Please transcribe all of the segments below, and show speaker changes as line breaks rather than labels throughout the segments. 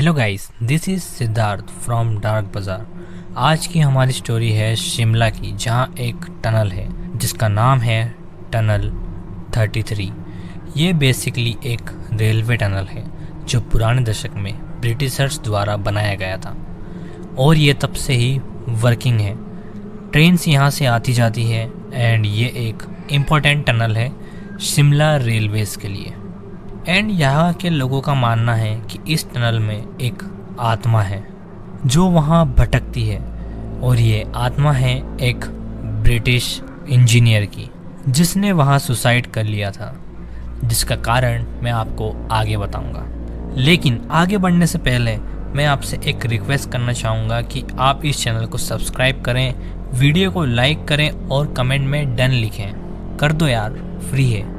Hello guys, this is Siddharth from dark बाज़ार। आज की हमारी स्टोरी है शिमला की, जहां एक टनल है जिसका नाम है टनल 33। ये बेसिकली एक रेलवे टनल है जो पुराने दशक में ब्रिटिशर्स द्वारा बनाया गया था और ये तब से ही वर्किंग है। ट्रेन्स यहाँ से आती जाती है एंड ये एक इम्पोर्टेंट टनल है शिमला रेलवेज़ के लिए। एंड यहाँ के लोगों का मानना है कि इस टनल में एक आत्मा है जो वहाँ भटकती है और ये आत्मा है एक ब्रिटिश इंजीनियर की जिसने वहाँ सुसाइड कर लिया था, जिसका कारण मैं आपको आगे बताऊंगा। लेकिन आगे बढ़ने से पहले मैं आपसे एक रिक्वेस्ट करना चाहूँगा कि आप इस चैनल को सब्सक्राइब करें, वीडियो को लाइक करें और कमेंट में डन लिखें। कर दो यार, फ्री है।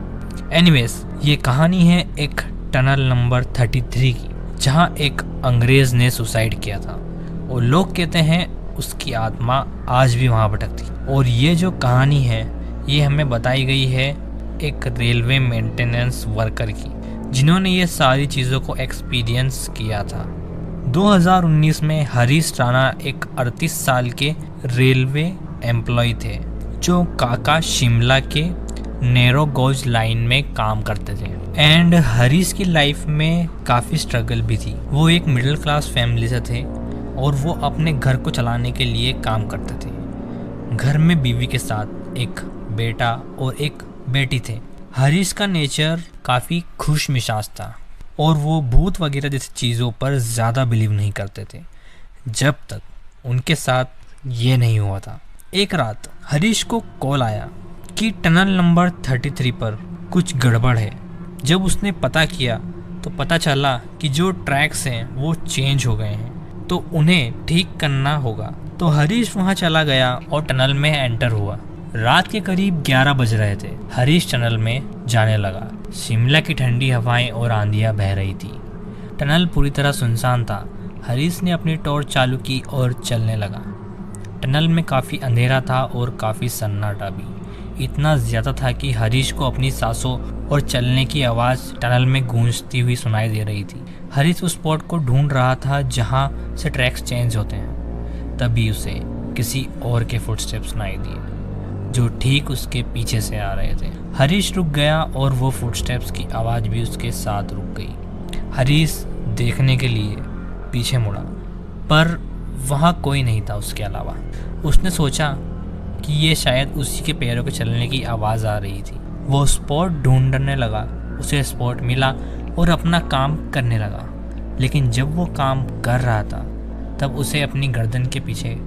एनीवेज, ये कहानी है एक टनल नंबर 33 की, जहाँ एक अंग्रेज़ ने सुसाइड किया था और लोग कहते हैं उसकी आत्मा आज भी वहाँ भटकती। और ये जो कहानी है ये हमें बताई गई है एक रेलवे मेंटेनेंस वर्कर की, जिन्होंने ये सारी चीज़ों को एक्सपीरियंस किया था। 2019 में हरीश राणा एक 38 साल के रेलवे एम्प्लॉय थे जो काका शिमला के नैरो गॉज लाइन में काम करते थे। एंड हरीश की लाइफ में काफ़ी स्ट्रगल भी थी। वो एक मिडिल क्लास फैमिली से थे और वो अपने घर को चलाने के लिए काम करते थे। घर में बीवी के साथ एक बेटा और एक बेटी थे। हरीश का नेचर काफ़ी खुश मिजाज था और वो भूत वगैरह जैसी चीज़ों पर ज़्यादा बिलीव नहीं करते थे जब तक उनके साथ ये नहीं हुआ था। एक रात हरीश को कॉल आया कि टनल नंबर 33 पर कुछ गड़बड़ है। जब उसने पता किया तो पता चला कि जो ट्रैक्स हैं वो चेंज हो गए हैं, तो उन्हें ठीक करना होगा। तो हरीश वहां चला गया और टनल में एंटर हुआ। रात के करीब 11 बज रहे थे। हरीश टनल में जाने लगा। शिमला की ठंडी हवाएं और आंधियां बह रही थी। टनल पूरी तरह सुनसान था। हरीश ने अपनी टॉर्च चालू की और चलने लगा। टनल में काफ़ी अंधेरा था और काफ़ी सन्नाटा भी, इतना ज़्यादा था कि हरीश को अपनी सांसों और चलने की आवाज़ टनल में गूंजती हुई सुनाई दे रही थी। हरीश उस स्पॉट को ढूंढ रहा था जहां से ट्रैक्स चेंज होते हैं। तभी उसे किसी और के फुटस्टेप्स सुनाई दिए जो ठीक उसके पीछे से आ रहे थे। हरीश रुक गया और वो फुटस्टेप्स की आवाज़ भी उसके साथ रुक गई। हरीश देखने के लिए पीछे मुड़ा पर वहाँ कोई नहीं था उसके अलावा। उसने सोचा कि ये शायद उसी के पैरों के चलने की आवाज़ आ रही थी। वो स्पॉट ढूंढने लगा। उसे स्पॉट मिला और अपना काम करने लगा। लेकिन जब वो काम कर रहा था तब उसे अपनी गर्दन के पीछे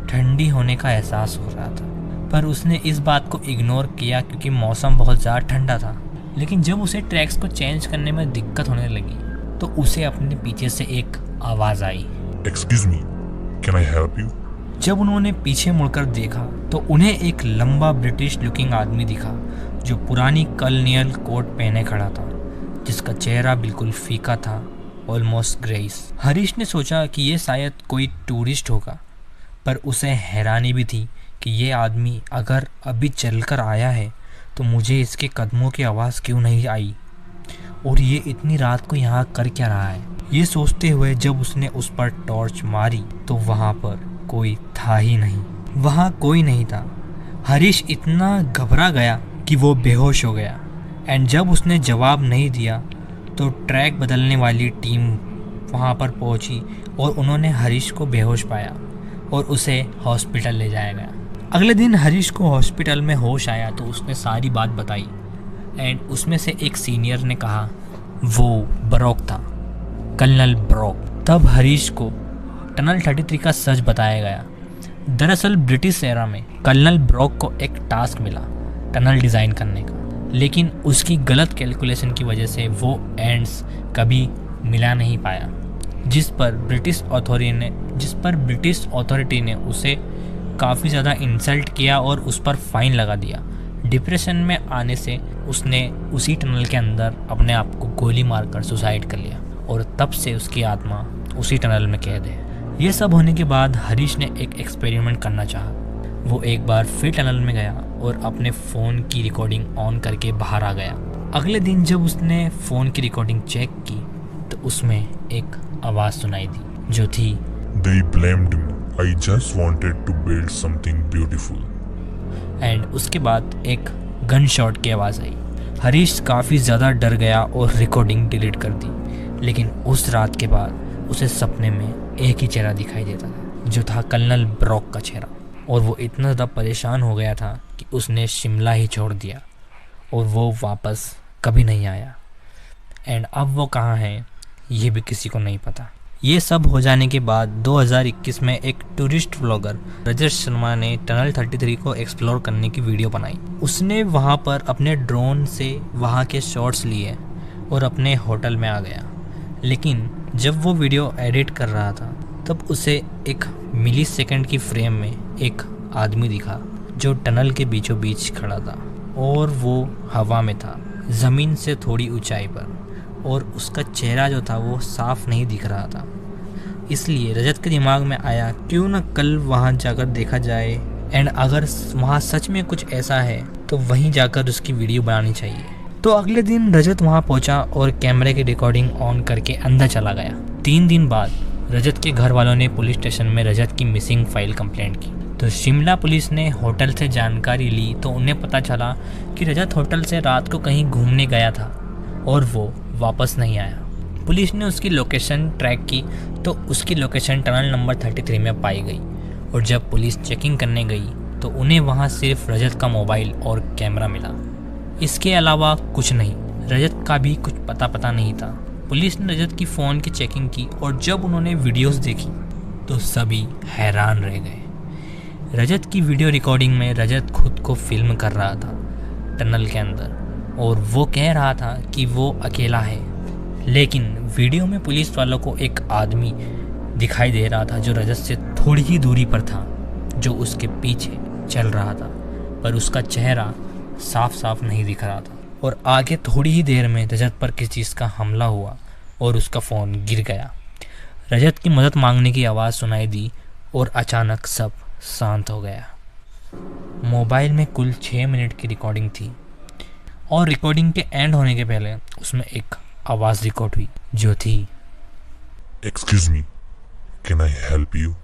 ठंडी होने का एहसास हो रहा था, पर उसने इस बात को इग्नोर किया क्योंकि मौसम बहुत ज़्यादा ठंडा था। लेकिन जब उसे ट्रैक्स को चेंज करने में दिक्कत होने लगी तो उसे अपने पीछे से एक आवाज़ आई,
excuse me, can I help you?
जब उन्होंने पीछे मुड़कर देखा तो उन्हें एक लंबा ब्रिटिश लुकिंग आदमी दिखा जो पुरानी कॉलोनियल कोट पहने खड़ा था, जिसका चेहरा बिल्कुल फीका था, ऑलमोस्ट ग्रेइश। हरीश ने सोचा कि ये शायद कोई टूरिस्ट होगा, पर उसे हैरानी भी थी कि ये आदमी अगर अभी चलकर आया है तो मुझे इसके कदमों की आवाज़ क्यों नहीं आई और ये इतनी रात को यहाँ कर क्या रहा है। ये सोचते हुए जब उसने उस पर टॉर्च मारी तो वहाँ पर कोई था ही नहीं। वहाँ कोई नहीं था। हरीश इतना घबरा गया कि वो बेहोश हो गया। एंड जब उसने जवाब नहीं दिया तो ट्रैक बदलने वाली टीम वहाँ पर पहुँची और उन्होंने हरीश को बेहोश पाया और उसे हॉस्पिटल ले जाया गया। अगले दिन हरीश को हॉस्पिटल में होश आया तो उसने सारी बात बताई। एंड उसमें से एक सीनियर ने कहा वो ब्रॉक था, कर्नल ब्रॉक। तब हरीश को टनल 33 का सच बताया गया। दरअसल ब्रिटिश एरा में कर्नल ब्रॉक को एक टास्क मिला टनल डिज़ाइन करने का, लेकिन उसकी गलत कैलकुलेशन की वजह से वो एंड्स कभी मिला नहीं पाया, जिस पर ब्रिटिश अथॉरिटी ने उसे काफ़ी ज़्यादा इंसल्ट किया और उस पर फाइन लगा दिया। डिप्रेशन में आने से उसने उसी टनल के अंदर अपने आप को गोली मारकर सुसाइड कर लिया और तब से उसकी आत्मा उसी टनल में कैद है। ये सब होने के बाद हरीश ने एक एक्सपेरिमेंट करना चाहा। वो एक बार फिर टनल में गया और अपने फ़ोन की रिकॉर्डिंग ऑन करके बाहर आ गया। अगले दिन जब उसने फ़ोन की रिकॉर्डिंग चेक की तो उसमें एक आवाज़ सुनाई दी जो थी,
They blamed me. I just wanted to build something beautiful.
And उसके बाद एक गन शॉट की आवाज़ आई। हरीश काफ़ी ज़्यादा डर गया और रिकॉर्डिंग डिलीट कर दी। लेकिन उस रात के बाद उसे सपने में एक ही चेहरा दिखाई देता था, जो था कर्नल ब्रॉक का चेहरा। और वो इतना ज़्यादा परेशान हो गया था कि उसने शिमला ही छोड़ दिया और वो वापस कभी नहीं आया। एंड अब वो कहाँ है ये भी किसी को नहीं पता। ये सब हो जाने के बाद 2021 में एक टूरिस्ट व्लॉगर रजत शर्मा ने टनल 33 को एक्सप्लोर करने की वीडियो बनाई। उसने वहाँ पर अपने ड्रोन से वहाँ के शॉट्स लिए और अपने होटल में आ गया। लेकिन जब वो वीडियो एडिट कर रहा था तब उसे एक मिली सेकेंड की फ्रेम में एक आदमी दिखा जो टनल के बीचों बीच खड़ा था और वो हवा में था, ज़मीन से थोड़ी ऊंचाई पर, और उसका चेहरा जो था वो साफ नहीं दिख रहा था। इसलिए रजत के दिमाग में आया क्यों ना कल वहाँ जाकर देखा जाए, एंड अगर वहाँ सच में कुछ ऐसा है तो वहीं जाकर उसकी वीडियो बनानी चाहिए। तो अगले दिन रजत वहाँ पहुँचा और कैमरे की रिकॉर्डिंग ऑन करके अंदर चला गया। 3 दिन बाद रजत के घर वालों ने पुलिस स्टेशन में रजत की मिसिंग फाइल कंप्लेंट की। तो शिमला पुलिस ने होटल से जानकारी ली तो उन्हें पता चला कि रजत होटल से रात को कहीं घूमने गया था और वो वापस नहीं आया। पुलिस ने उसकी लोकेशन ट्रैक की तो उसकी लोकेशन टनल नंबर 33 में पाई गई। और जब पुलिस चेकिंग करने गई तो उन्हें वहाँ सिर्फ रजत का मोबाइल और कैमरा मिला, इसके अलावा कुछ नहीं। रजत का भी कुछ पता नहीं था। पुलिस ने रजत की फ़ोन की चेकिंग की और जब उन्होंने वीडियोस देखी तो सभी हैरान रह गए। रजत की वीडियो रिकॉर्डिंग में रजत खुद को फिल्म कर रहा था टनल के अंदर और वो कह रहा था कि वो अकेला है। लेकिन वीडियो में पुलिस वालों को एक आदमी दिखाई दे रहा था जो रजत से थोड़ी ही दूरी पर था, जो उसके पीछे चल रहा था, पर उसका चेहरा साफ नहीं दिख रहा था। और आगे थोड़ी ही देर में रजत पर किसी चीज़ का हमला हुआ और उसका फ़ोन गिर गया। रजत की मदद मांगने की आवाज़ सुनाई दी और अचानक सब शांत हो गया। मोबाइल में कुल 6 मिनट की रिकॉर्डिंग थी और रिकॉर्डिंग के एंड होने के पहले उसमें एक आवाज़ रिकॉर्ड हुई जो थी,
Excuse me, can I help you?